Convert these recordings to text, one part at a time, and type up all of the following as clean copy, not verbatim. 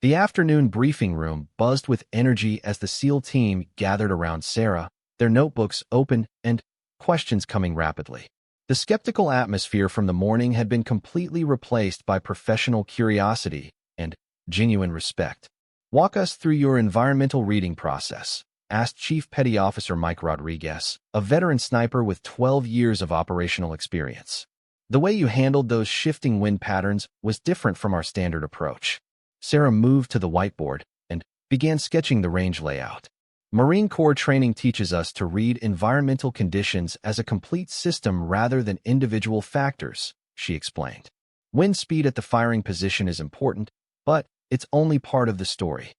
The afternoon briefing room buzzed with energy as the SEAL team gathered around Sarah, their notebooks open and questions coming rapidly. The skeptical atmosphere from the morning had been completely replaced by professional curiosity and genuine respect. "Walk us through your environmental reading process," asked Chief Petty Officer Mike Rodriguez, a veteran sniper with 12 years of operational experience. "The way you handled those shifting wind patterns was different from our standard approach." Sarah moved to the whiteboard and began sketching the range layout. "Marine Corps training teaches us to read environmental conditions as a complete system rather than individual factors," she explained. "Wind speed at the firing position is important, but it's only part of the story."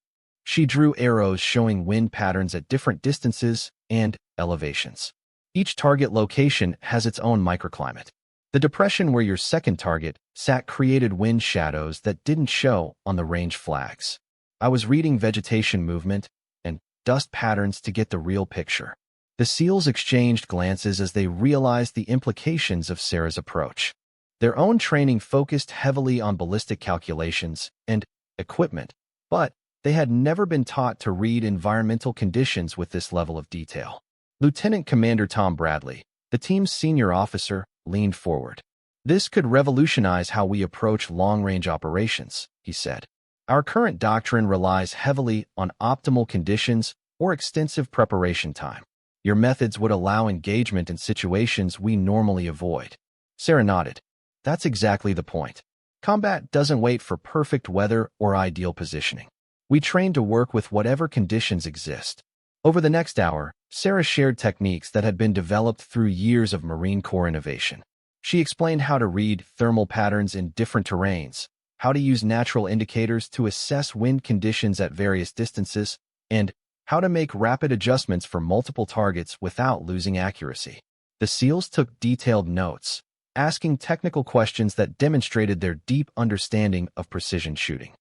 She drew arrows showing wind patterns at different distances and elevations. Each target location has its own microclimate. The depression where your second target sat created wind shadows that didn't show on the range flags. I was reading vegetation movement and dust patterns to get the real picture. The SEALs exchanged glances as they realized the implications of Sarah's approach. Their own training focused heavily on ballistic calculations and equipment, but they had never been taught to read environmental conditions with this level of detail. Lieutenant Commander Tom Bradley, the team's senior officer, leaned forward. "This could revolutionize how we approach long-range operations," he said. "Our current doctrine relies heavily on optimal conditions or extensive preparation time. Your methods would allow engagement in situations we normally avoid." Sarah nodded. "That's exactly the point. Combat doesn't wait for perfect weather or ideal positioning. We train to work with whatever conditions exist." Over the next hour, Sarah shared techniques that had been developed through years of Marine Corps innovation. She explained how to read thermal patterns in different terrains, how to use natural indicators to assess wind conditions at various distances, and how to make rapid adjustments for multiple targets without losing accuracy. The SEALs took detailed notes, asking technical questions that demonstrated their deep understanding of precision shooting.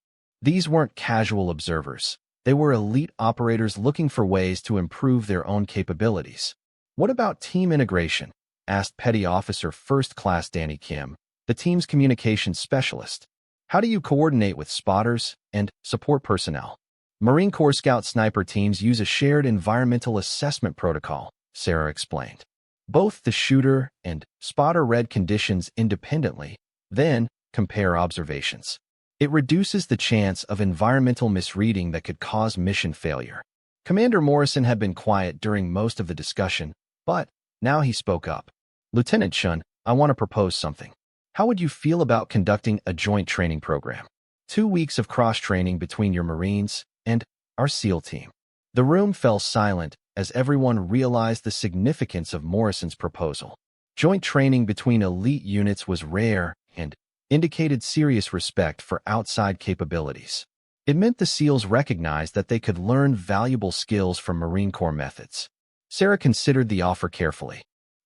These weren't casual observers. They were elite operators looking for ways to improve their own capabilities. "What about team integration?" asked Petty Officer First Class Danny Kim, the team's communications specialist. "How do you coordinate with spotters and support personnel?" "Marine Corps Scout sniper teams use a shared environmental assessment protocol," Sarah explained. "Both the shooter and spotter read conditions independently, then compare observations. It reduces the chance of environmental misreading that could cause mission failure." Commander Morrison had been quiet during most of the discussion, but now he spoke up. "Lieutenant Chun, I want to propose something. How would you feel about conducting a joint training program? 2 weeks of cross-training between your Marines and our SEAL team." The room fell silent as everyone realized the significance of Morrison's proposal. Joint training between elite units was rare and indicated serious respect for outside capabilities. It meant the SEALs recognized that they could learn valuable skills from Marine Corps methods. Sarah considered the offer carefully.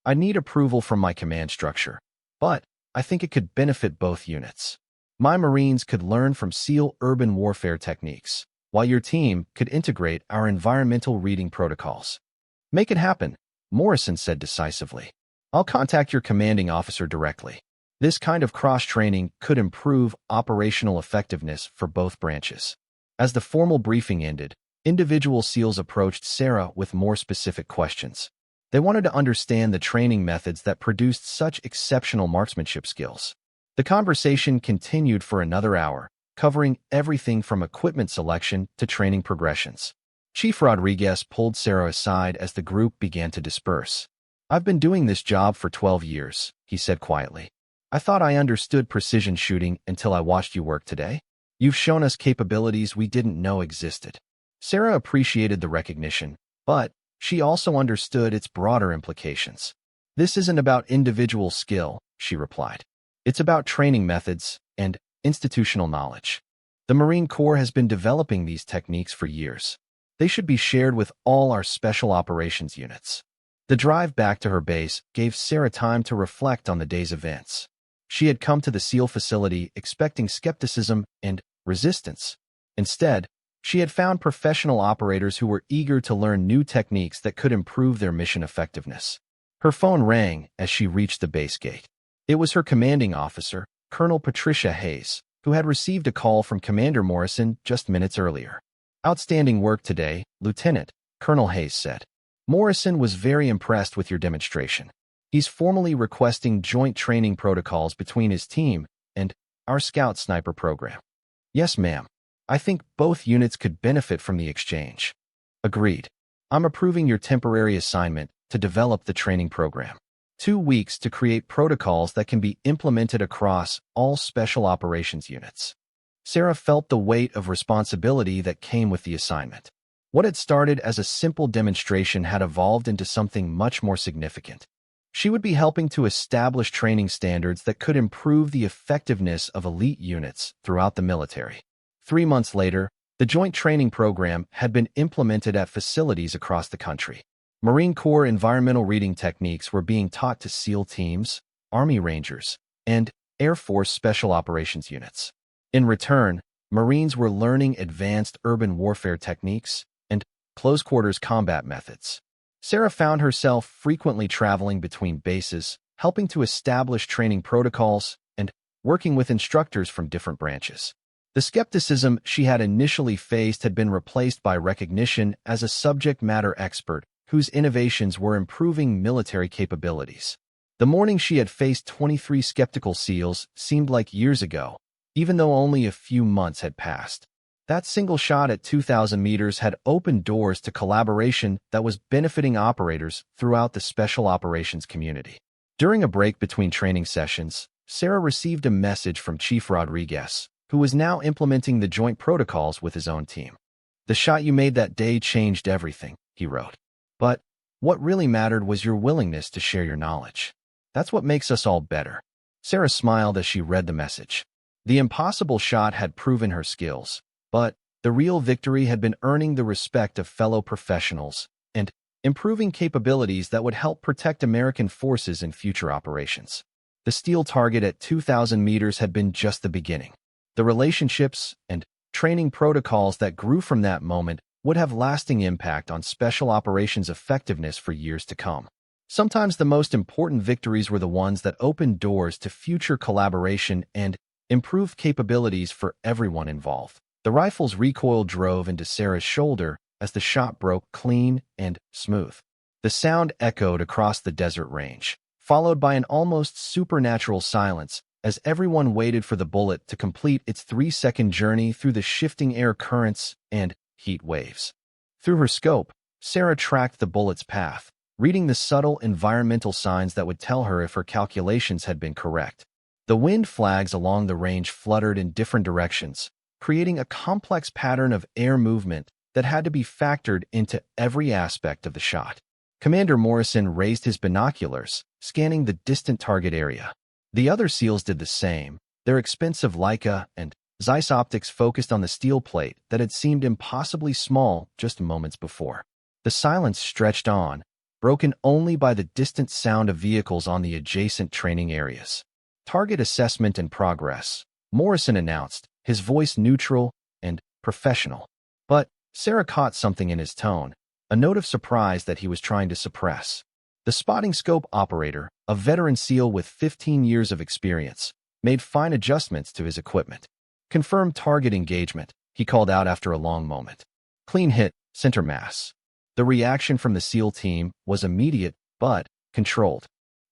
"I need approval from my command structure, but I think it could benefit both units. My Marines could learn from SEAL urban warfare techniques, while your team could integrate our environmental reading protocols." "Make it happen," Morrison said decisively. "I'll contact your commanding officer directly. This kind of cross-training could improve operational effectiveness for both branches." As the formal briefing ended, individual SEALs approached Sarah with more specific questions. They wanted to understand the training methods that produced such exceptional marksmanship skills. The conversation continued for another hour, covering everything from equipment selection to training progressions. Chief Rodriguez pulled Sarah aside as the group began to disperse. "I've been doing this job for 12 years, he said quietly. "I thought I understood precision shooting until I watched you work today. You've shown us capabilities we didn't know existed." Sarah appreciated the recognition, but she also understood its broader implications. "This isn't about individual skill," she replied. "It's about training methods and institutional knowledge. The Marine Corps has been developing these techniques for years. They should be shared with all our special operations units." The drive back to her base gave Sarah time to reflect on the day's events. She had come to the SEAL facility expecting skepticism and resistance. Instead, she had found professional operators who were eager to learn new techniques that could improve their mission effectiveness. Her phone rang as she reached the base gate. It was her commanding officer, Colonel Patricia Hayes, who had received a call from Commander Morrison just minutes earlier. "Outstanding work today, Lieutenant," Colonel Hayes said. "Morrison was very impressed with your demonstration. He's formally requesting joint training protocols between his team and our Scout Sniper program." "Yes, ma'am. I think both units could benefit from the exchange." "Agreed. I'm approving your temporary assignment to develop the training program. 2 weeks to create protocols that can be implemented across all special operations units." Sarah felt the weight of responsibility that came with the assignment. What had started as a simple demonstration had evolved into something much more significant. She would be helping to establish training standards that could improve the effectiveness of elite units throughout the military. 3 months later, the Joint Training Program had been implemented at facilities across the country. Marine Corps environmental reading techniques were being taught to SEAL teams, Army Rangers, and Air Force Special Operations units. In return, Marines were learning advanced urban warfare techniques and close-quarters combat methods. Sarah found herself frequently traveling between bases, helping to establish training protocols and working with instructors from different branches. The skepticism she had initially faced had been replaced by recognition as a subject matter expert whose innovations were improving military capabilities. The morning she had faced 23 skeptical SEALs seemed like years ago, even though only a few months had passed. That single shot at 2,000 meters had opened doors to collaboration that was benefiting operators throughout the special operations community. During a break between training sessions, Sarah received a message from Chief Rodriguez, who was now implementing the joint protocols with his own team. "The shot you made that day changed everything," he wrote. "But what really mattered was your willingness to share your knowledge. That's what makes us all better." Sarah smiled as she read the message. The impossible shot had proven her skills, but the real victory had been earning the respect of fellow professionals and improving capabilities that would help protect American forces in future operations. The steel target at 2,000 meters had been just the beginning. The relationships and training protocols that grew from that moment would have lasting impact on special operations effectiveness for years to come. Sometimes the most important victories were the ones that opened doors to future collaboration and improved capabilities for everyone involved. The rifle's recoil drove into Sarah's shoulder as the shot broke clean and smooth. The sound echoed across the desert range, followed by an almost supernatural silence as everyone waited for the bullet to complete its 3-second journey through the shifting air currents and heat waves. Through her scope, Sarah tracked the bullet's path, reading the subtle environmental signs that would tell her if her calculations had been correct. The wind flags along the range fluttered in different directions, creating a complex pattern of air movement that had to be factored into every aspect of the shot. Commander Morrison raised his binoculars, scanning the distant target area. The other SEALs did the same, their expensive Leica and Zeiss optics focused on the steel plate that had seemed impossibly small just moments before. The silence stretched on, broken only by the distant sound of vehicles on the adjacent training areas. "Target assessment in progress," Morrison announced, his voice neutral and professional. But Sarah caught something in his tone, a note of surprise that he was trying to suppress. The spotting scope operator, a veteran SEAL with 15 years of experience, made fine adjustments to his equipment. "Confirm target engagement," he called out after a long moment. "Clean hit, center mass." The reaction from the SEAL team was immediate but controlled.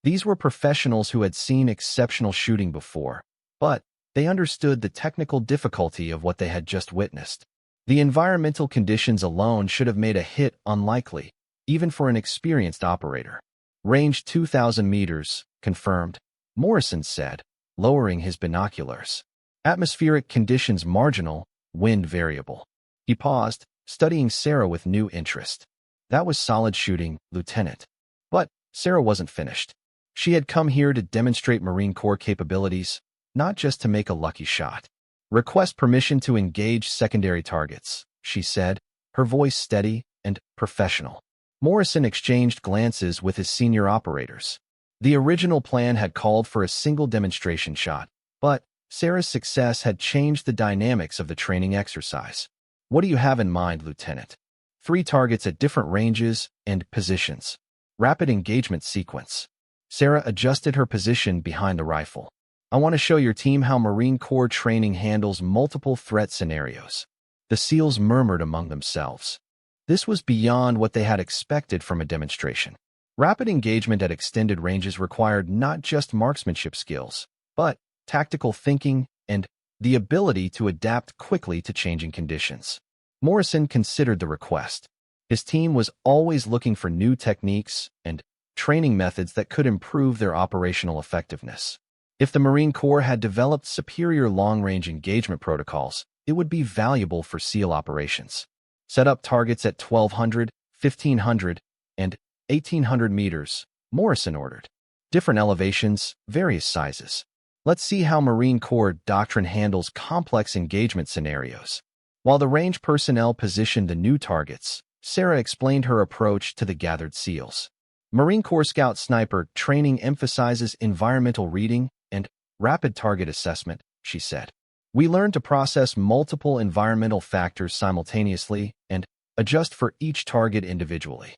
These were professionals who had seen exceptional shooting before, but they understood the technical difficulty of what they had just witnessed. The environmental conditions alone should have made a hit unlikely, even for an experienced operator. "Range 2,000 meters, confirmed," Morrison said, lowering his binoculars. "Atmospheric conditions marginal, wind variable." He paused, studying Sarah with new interest. "That was solid shooting, Lieutenant." But Sarah wasn't finished. She had come here to demonstrate Marine Corps capabilities, not just to make a lucky shot. "Request permission to engage secondary targets," she said, her voice steady and professional. Morrison exchanged glances with his senior operators. The original plan had called for a single demonstration shot, but Sarah's success had changed the dynamics of the training exercise. "What do you have in mind, Lieutenant?" 3 targets at different ranges and positions. Rapid engagement sequence." Sarah adjusted her position behind the rifle. I want to show your team how Marine Corps training handles multiple threat scenarios. The SEALs murmured among themselves. This was beyond what they had expected from a demonstration. Rapid engagement at extended ranges required not just marksmanship skills, but tactical thinking and the ability to adapt quickly to changing conditions. Morrison considered the request. His team was always looking for new techniques and training methods that could improve their operational effectiveness. If the Marine Corps had developed superior long-range engagement protocols, it would be valuable for SEAL operations. Set up targets at 1,200, 1,500, and 1,800 meters, Morrison ordered. Different elevations, various sizes. Let's see how Marine Corps doctrine handles complex engagement scenarios. While the range personnel positioned the new targets, Sarah explained her approach to the gathered SEALs. Marine Corps Scout Sniper training emphasizes environmental reading and rapid target assessment, she said. We learn to process multiple environmental factors simultaneously and adjust for each target individually.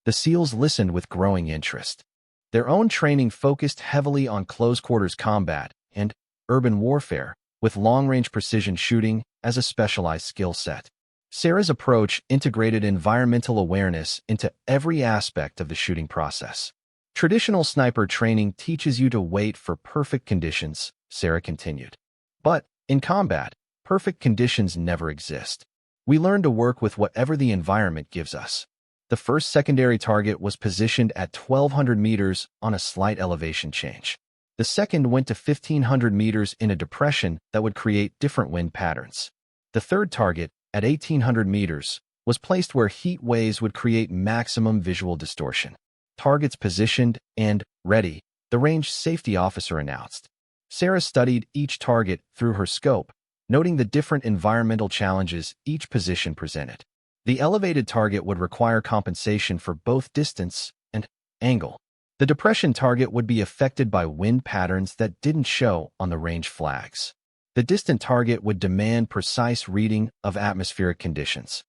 The SEALs listened with growing interest. Their own training focused heavily on close-quarters combat and urban warfare, with long-range precision shooting as a specialized skill set. Sarah's approach integrated environmental awareness into every aspect of the shooting process. Traditional sniper training teaches you to wait for perfect conditions, Sarah continued. But in combat, perfect conditions never exist. We learn to work with whatever the environment gives us. The first secondary target was positioned at 1,200 meters on a slight elevation change. The second went to 1,500 meters in a depression that would create different wind patterns. The third target, at 1,800 meters, was placed where heat waves would create maximum visual distortion. Targets positioned and ready, the range safety officer announced. Sarah studied each target through her scope, noting the different environmental challenges each position presented. The elevated target would require compensation for both distance and angle. The depression target would be affected by wind patterns that didn't show on the range flags. The distant target would demand precise reading of atmospheric conditions.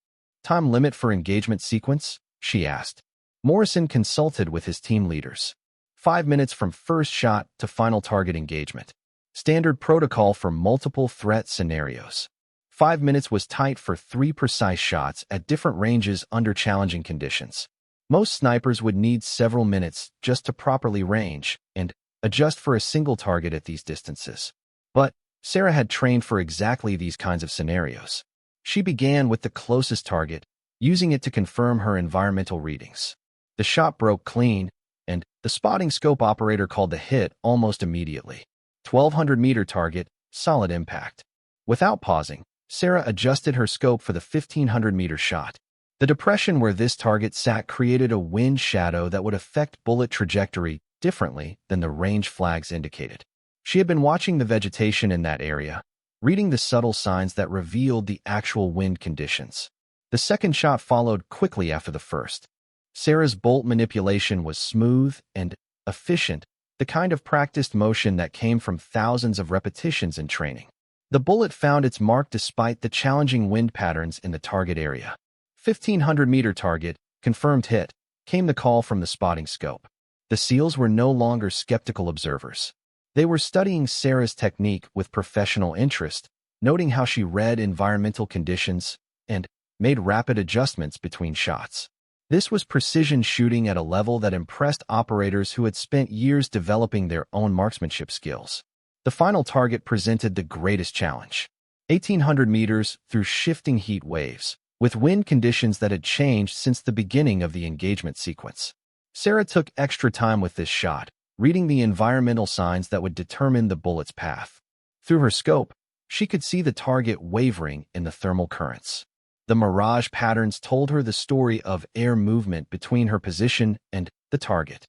Time limit for engagement sequence? She asked. Morrison consulted with his team leaders. 5 minutes from first shot to final target engagement. Standard protocol for multiple threat scenarios. 5 minutes was tight for 3 precise shots at different ranges under challenging conditions. Most snipers would need several minutes just to properly range and adjust for a single target at these distances. But Sarah had trained for exactly these kinds of scenarios. She began with the closest target, using it to confirm her environmental readings. The shot broke clean, and the spotting scope operator called the hit almost immediately. 1,200-meter target, solid impact. Without pausing, Sarah adjusted her scope for the 1,500-meter shot. The depression where this target sat created a wind shadow that would affect bullet trajectory differently than the range flags indicated. She had been watching the vegetation in that area, reading the subtle signs that revealed the actual wind conditions. The second shot followed quickly after the first. Sarah's bolt manipulation was smooth and efficient, the kind of practiced motion that came from thousands of repetitions in training. The bullet found its mark despite the challenging wind patterns in the target area. 1,500-meter target, confirmed hit, came the call from the spotting scope. The SEALs were no longer skeptical observers. They were studying Sarah's technique with professional interest, noting how she read environmental conditions and made rapid adjustments between shots. This was precision shooting at a level that impressed operators who had spent years developing their own marksmanship skills. The final target presented the greatest challenge. 1,800 meters through shifting heat waves, with wind conditions that had changed since the beginning of the engagement sequence. Sarah took extra time with this shot, reading the environmental signs that would determine the bullet's path. Through her scope, she could see the target wavering in the thermal currents. The mirage patterns told her the story of air movement between her position and the target.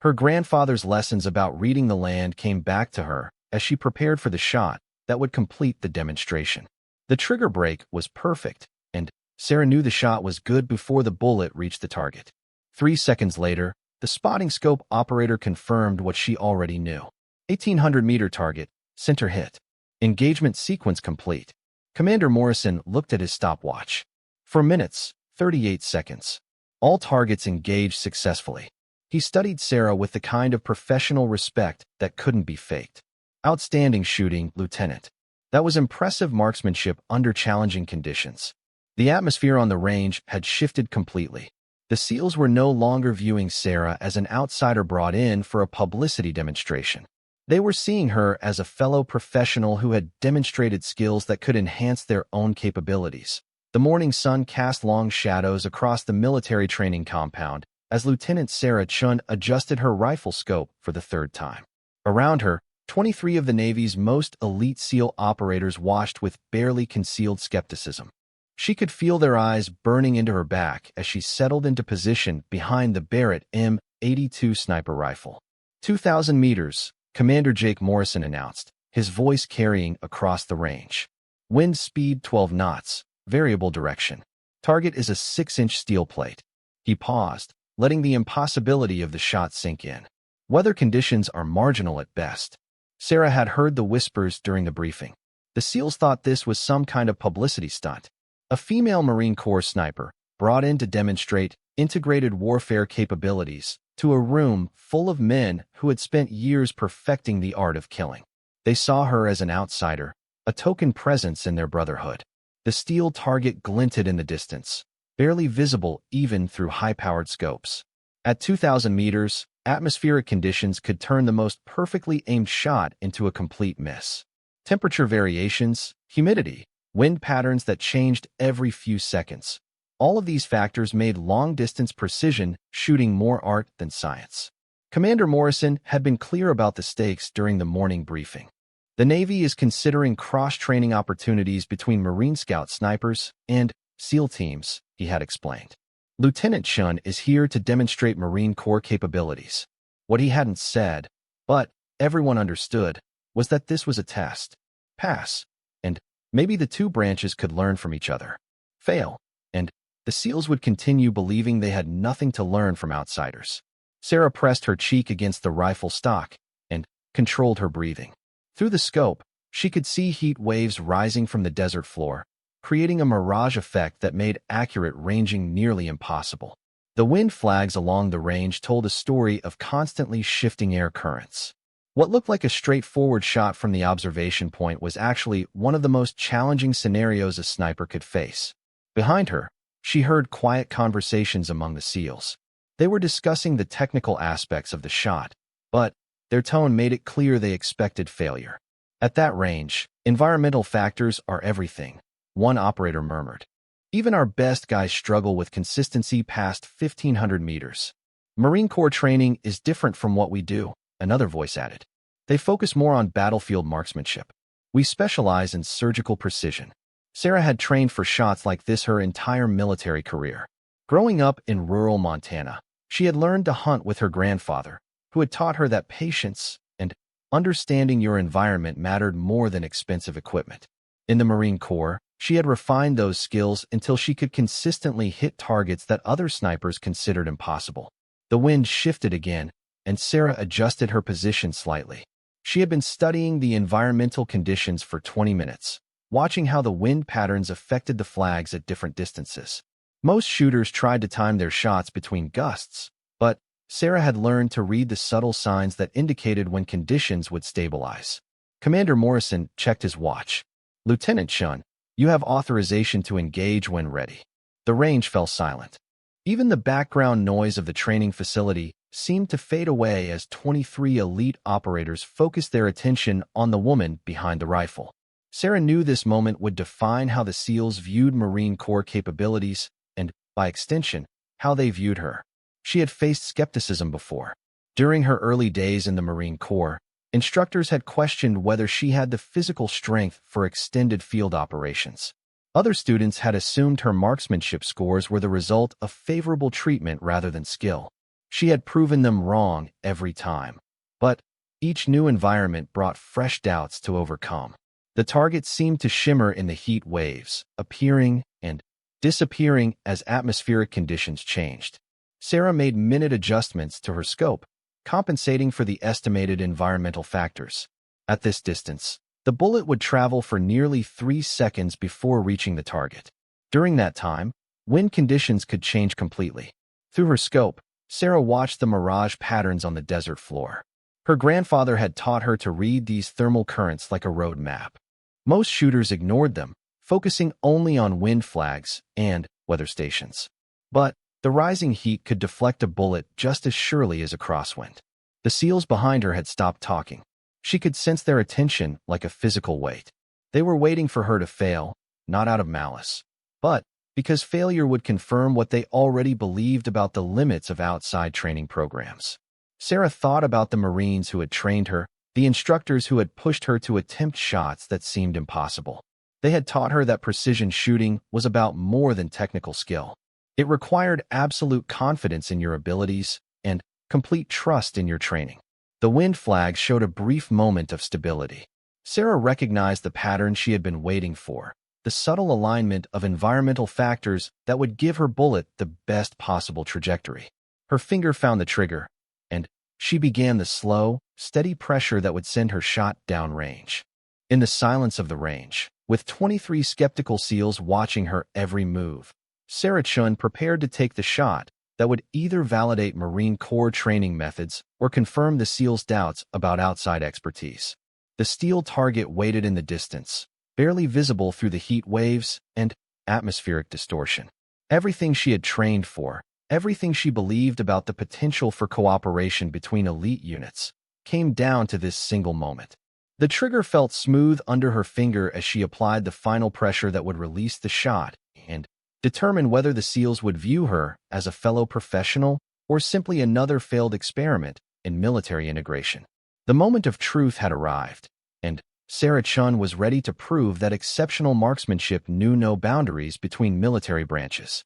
Her grandfather's lessons about reading the land came back to her as she prepared for the shot that would complete the demonstration. The trigger brake was perfect, and Sarah knew the shot was good before the bullet reached the target. 3 seconds later, the spotting scope operator confirmed what she already knew. 1,800-meter target, center hit. Engagement sequence complete. Commander Morrison looked at his stopwatch. 4 minutes, 38 seconds. All targets engaged successfully. He studied Sarah with the kind of professional respect that couldn't be faked. Outstanding shooting, Lieutenant. That was impressive marksmanship under challenging conditions. The atmosphere on the range had shifted completely. The SEALs were no longer viewing Sarah as an outsider brought in for a publicity demonstration. They were seeing her as a fellow professional who had demonstrated skills that could enhance their own capabilities. The morning sun cast long shadows across the military training compound as Lieutenant Sarah Chun adjusted her rifle scope for the third time. Around her, 23 of the Navy's most elite SEAL operators watched with barely concealed skepticism. She could feel their eyes burning into her back as she settled into position behind the Barrett M82 sniper rifle. 2,000 meters, Commander Jake Morrison announced, his voice carrying across the range. Wind speed 12 knots, variable direction. Target is a 6-inch steel plate. He paused, letting the impossibility of the shot sink in. Weather conditions are marginal at best. Sarah had heard the whispers during the briefing. The SEALs thought this was some kind of publicity stunt. A female Marine Corps sniper, brought in to demonstrate integrated warfare capabilities to a room full of men who had spent years perfecting the art of killing. They saw her as an outsider, a token presence in their brotherhood. The steel target glinted in the distance, barely visible even through high-powered scopes. At 2,000 meters, atmospheric conditions could turn the most perfectly aimed shot into a complete miss. Temperature variations, humidity, wind patterns that changed every few seconds. All of these factors made long-distance precision shooting more art than science. Commander Morrison had been clear about the stakes during the morning briefing. The Navy is considering cross-training opportunities between Marine Scout snipers and SEAL teams, he had explained. Lieutenant Chun is here to demonstrate Marine Corps capabilities. What he hadn't said, but everyone understood, was that this was a test. Pass, and maybe the two branches could learn from each other. Fail, and the SEALs would continue believing they had nothing to learn from outsiders. Sarah pressed her cheek against the rifle stock and controlled her breathing. Through the scope, she could see heat waves rising from the desert floor, creating a mirage effect that made accurate ranging nearly impossible. The wind flags along the range told a story of constantly shifting air currents. What looked like a straightforward shot from the observation point was actually one of the most challenging scenarios a sniper could face. Behind her, she heard quiet conversations among the SEALs. They were discussing the technical aspects of the shot, but their tone made it clear they expected failure. At that range, environmental factors are everything, one operator murmured. Even our best guys struggle with consistency past 1,500 meters. Marine Corps training is different from what we do, another voice added. They focus more on battlefield marksmanship. We specialize in surgical precision. Sarah had trained for shots like this her entire military career. Growing up in rural Montana, she had learned to hunt with her grandfather, who had taught her that patience and understanding your environment mattered more than expensive equipment. In the Marine Corps, she had refined those skills until she could consistently hit targets that other snipers considered impossible. The wind shifted again, and Sarah adjusted her position slightly. She had been studying the environmental conditions for 20 minutes, watching how the wind patterns affected the flags at different distances. Most shooters tried to time their shots between gusts, but Sarah had learned to read the subtle signs that indicated when conditions would stabilize. Commander Morrison checked his watch. Lieutenant Chun, you have authorization to engage when ready. The range fell silent. Even the background noise of the training facility seemed to fade away as 23 elite operators focused their attention on the woman behind the rifle. Sarah knew this moment would define how the SEALs viewed Marine Corps capabilities and, by extension, how they viewed her. She had faced skepticism before. During her early days in the Marine Corps, instructors had questioned whether she had the physical strength for extended field operations. Other students had assumed her marksmanship scores were the result of favorable treatment rather than skill. She had proven them wrong every time. But each new environment brought fresh doubts to overcome. The target seemed to shimmer in the heat waves, appearing and disappearing as atmospheric conditions changed. Sarah made minute adjustments to her scope, compensating for the estimated environmental factors. At this distance, the bullet would travel for nearly 3 seconds before reaching the target. During that time, wind conditions could change completely. Through her scope, Sarah watched the mirage patterns on the desert floor. Her grandfather had taught her to read these thermal currents like a road map. Most shooters ignored them, focusing only on wind flags and weather stations. But the rising heat could deflect a bullet just as surely as a crosswind. The SEALs behind her had stopped talking. She could sense their attention like a physical weight. They were waiting for her to fail, not out of malice, but because failure would confirm what they already believed about the limits of outside training programs. Sarah thought about the Marines who had trained her, the instructors who had pushed her to attempt shots that seemed impossible. They had taught her that precision shooting was about more than technical skill. It required absolute confidence in your abilities and complete trust in your training. The wind flag showed a brief moment of stability. Sarah recognized the pattern she had been waiting for, the subtle alignment of environmental factors that would give her bullet the best possible trajectory. Her finger found the trigger, and she began the slow, steady pressure that would send her shot downrange. In the silence of the range, with 23 skeptical SEALs watching her every move, Sarah Chun prepared to take the shot that would either validate Marine Corps training methods or confirm the SEALs' doubts about outside expertise. The steel target waited in the distance, barely visible through the heat waves and atmospheric distortion. Everything she had trained for, everything she believed about the potential for cooperation between elite units, came down to this single moment. The trigger felt smooth under her finger as she applied the final pressure that would release the shot and determine whether the SEALs would view her as a fellow professional or simply another failed experiment in military integration. The moment of truth had arrived, and Sarah Chun was ready to prove that exceptional marksmanship knew no boundaries between military branches.